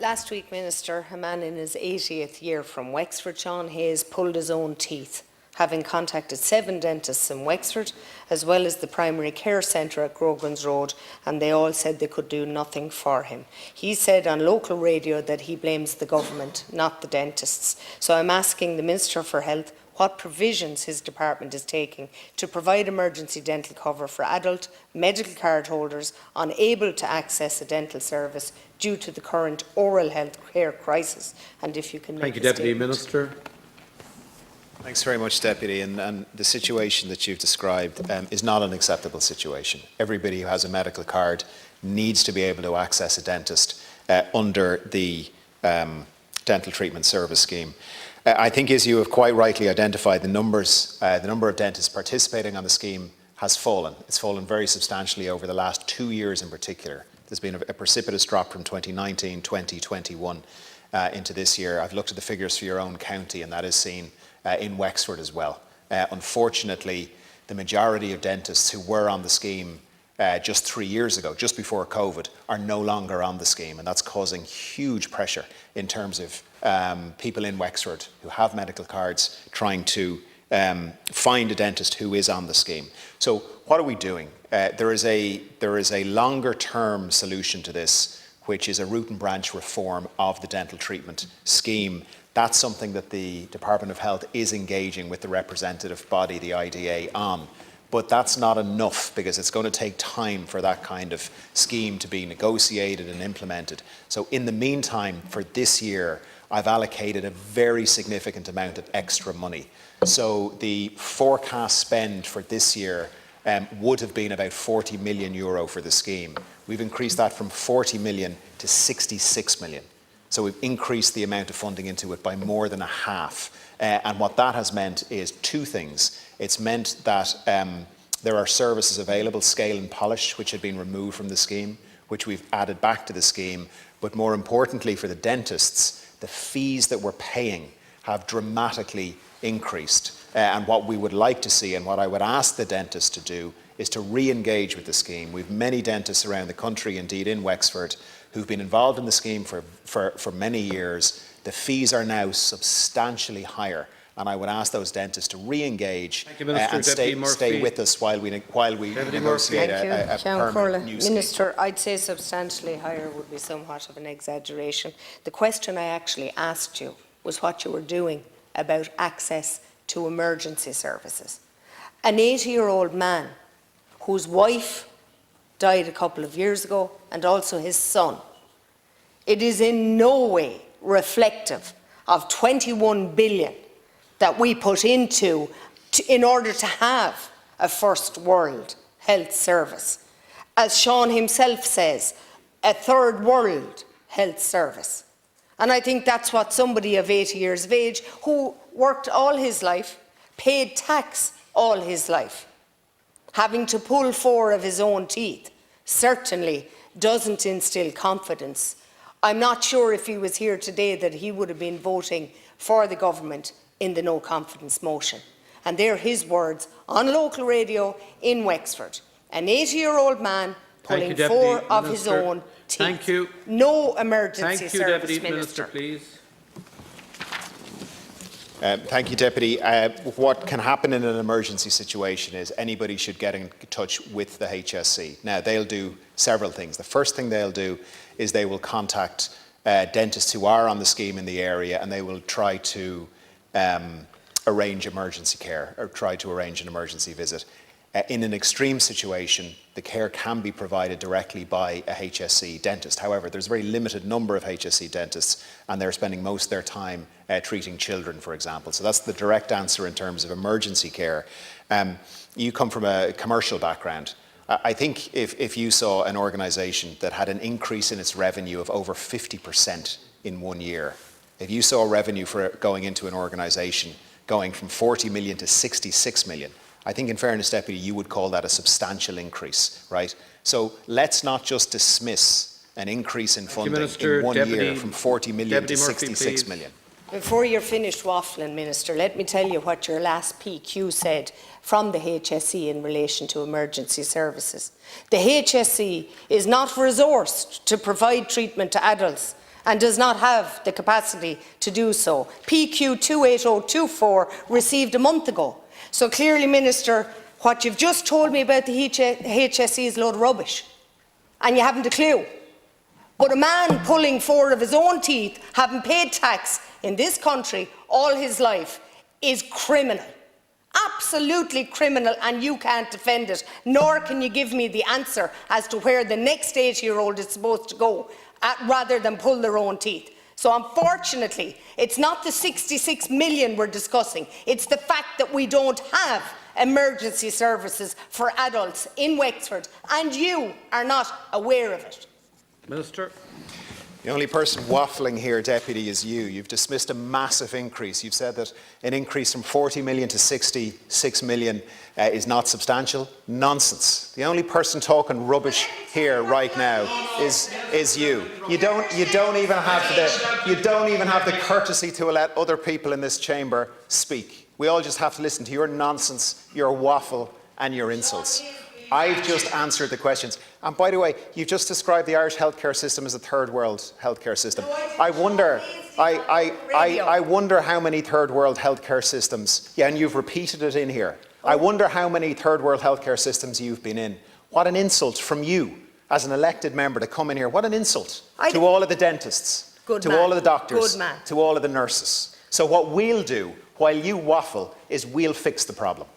Last week, Minister, a man in his 80th year from Wexford, Sean Hayes, pulled his own teeth, having contacted 7 dentists in Wexford, as well as the primary care centre at Grogan's Road, and they all said they could do nothing for him. He said on local radio that he blames the government, not the dentists. So I'm asking the Minister for Health what provisions his department is taking to provide emergency dental cover for adult medical card holders unable to access a dental service due to the current oral health care crisis. And if you can make Thank you, Deputy Minister. Thanks very much, Deputy. And the situation that you've described is not an acceptable situation. Everybody who has a medical card needs to be able to access a dentist under the Dental Treatment Service Scheme. I think, as you have quite rightly identified, the number of dentists participating on the scheme has fallen. It's fallen very substantially over the last 2 years in particular. There's been a precipitous drop from 2019, 2021 into this year. I've looked at the figures for your own county, and that is seen in Wexford as well. Unfortunately, the majority of dentists who were on the scheme just 3 years ago, just before COVID, are no longer on the scheme, and that's causing huge pressure in terms of people in Wexford who have medical cards trying to find a dentist who is on the scheme. So what are we doing? There is a longer term solution to this, which is a root and branch reform of the dental treatment scheme. That's something that the Department of Health is engaging with the representative body, the IDA, on. But that's not enough, because it's going to take time for that kind of scheme to be negotiated and implemented. So in the meantime, for this year, I've allocated a very significant amount of extra money. So the forecast spend for this year would have been about €40 million for the scheme. We've increased that from 40 million to 66 million. So we've increased the amount of funding into it by more than a half. And what that has meant is 2 things. It's meant that there are services available, scale and polish, which had been removed from the scheme, which we've added back to the scheme. But more importantly for the dentists, the fees that we're paying have dramatically increased. And what we would like to see, and what I would ask the dentists to do, is to re-engage with the scheme. We've many dentists around the country, indeed in Wexford, who've been involved in the scheme for many years. The fees are now substantially higher, and I would ask those dentists to re-engage and stay with us while we negotiate a permanent new scheme. Minister, I'd say substantially higher would be somewhat of an exaggeration. The question I actually asked you was what you were doing about access to emergency services. An 80-year-old man whose wife died a couple of years ago, and also his son. It is in no way reflective of 21 billion that we put into in order to have a first world health service. As Sean himself says, a third world health service. And I think that's what somebody of 80 years of age, who worked all his life, paid tax all his life, having to pull 4 of his own teeth, certainly doesn't instill confidence. I'm not sure if he was here today that he would have been voting for the government in the no confidence motion. And they're his words on local radio in Wexford. An 80-year-old man pulling 4 of his own teeth. Thank you. No emergency service, Deputy Minister. Minister, please. Thank you, Deputy. What can happen in an emergency situation is anybody should get in touch with the HSE. Now, they'll do several things. The first thing they'll do is they will contact dentists who are on the scheme in the area, and they will try to arrange emergency care or try to arrange an emergency visit. In an extreme situation, the care can be provided directly by a HSE dentist. However, there's a very limited number of HSE dentists, and they're spending most of their time treating children, for example. So that's the direct answer in terms of emergency care. You come from a commercial background. I think if you saw an organisation that had an increase in its revenue of over 50% in 1 year, if you saw revenue for going into an organisation going from 40 million to 66 million, I think in fairness, Deputy, you would call that a substantial increase, right? So let's not just dismiss an increase in funding in 1 year from 40 million to 66 million. Before you're finished waffling, Minister, let me tell you what your last PQ said from the HSE in relation to emergency services. The HSE is not resourced to provide treatment to adults and does not have the capacity to do so. PQ 28024 received a month ago. So clearly, Minister, what you've just told me about the HSE is a load of rubbish, and you haven't a clue. But a man pulling 4 of his own teeth, having paid tax in this country all his life, is criminal. Absolutely criminal, and you can't defend it, nor can you give me the answer as to where the next 80-year-old is supposed to go, rather than pull their own teeth. So unfortunately, it's not the 66 million we're discussing, it's the fact that we don't have emergency services for adults in Wexford, and you are not aware of it. Minister. The only person waffling here, Deputy, is you. You've dismissed a massive increase. You've said that an increase from 40 million to 66 million is not substantial. Nonsense. The only person talking rubbish here right now is you. You don't even have the courtesy to let other people in this chamber speak. We all just have to listen to your nonsense, your waffle, and your insults. I've just answered the questions. And by the way, you've just described the Irish healthcare system as a third world healthcare system. I wonder how many third world healthcare systems, and you've repeated it in here. I wonder how many third world healthcare systems you've been in. What an insult from you as an elected member to come in here. What an insult to all of the dentists, all of the doctors, to all of the nurses. So what we'll do while you waffle is we'll fix the problem.